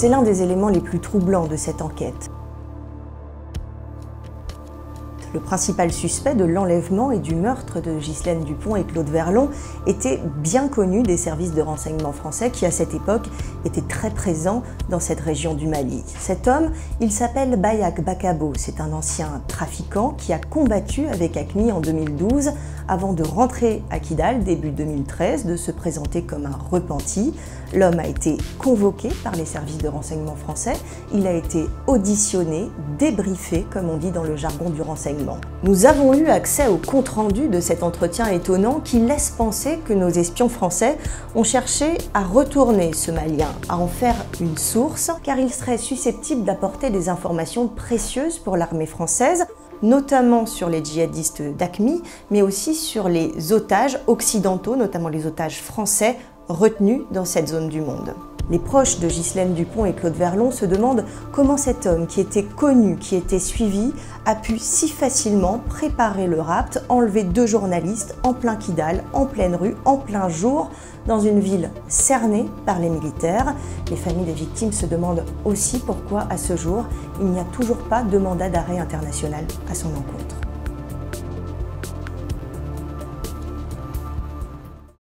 C'est l'un des éléments les plus troublants de cette enquête. Le principal suspect de l'enlèvement et du meurtre de Ghislaine Dupont et Claude Verlon était bien connu des services de renseignement français qui, à cette époque, étaient très présents dans cette région du Mali. Cet homme, il s'appelle Bayak Bakabo. C'est un ancien trafiquant qui a combattu avec AQMI en 2012 avant de rentrer à Kidal début 2013, de se présenter comme un repenti. L'homme a été convoqué par les services de renseignement français. Il a été auditionné, débriefé, comme on dit dans le jargon du renseignement. Nous avons eu accès au compte-rendu de cet entretien étonnant qui laisse penser que nos espions français ont cherché à retourner ce Malien, à en faire une source, car il serait susceptible d'apporter des informations précieuses pour l'armée française, notamment sur les djihadistes d'AQMI, mais aussi sur les otages occidentaux, notamment les otages français retenus dans cette zone du monde. Les proches de Ghislaine Dupont et Claude Verlon se demandent comment cet homme, qui était connu, qui était suivi, a pu si facilement préparer le rapt, enlever 2 journalistes en plein Kidal, en pleine rue, en plein jour, dans une ville cernée par les militaires. Les familles des victimes se demandent aussi pourquoi, à ce jour, il n'y a toujours pas de mandat d'arrêt international à son encontre.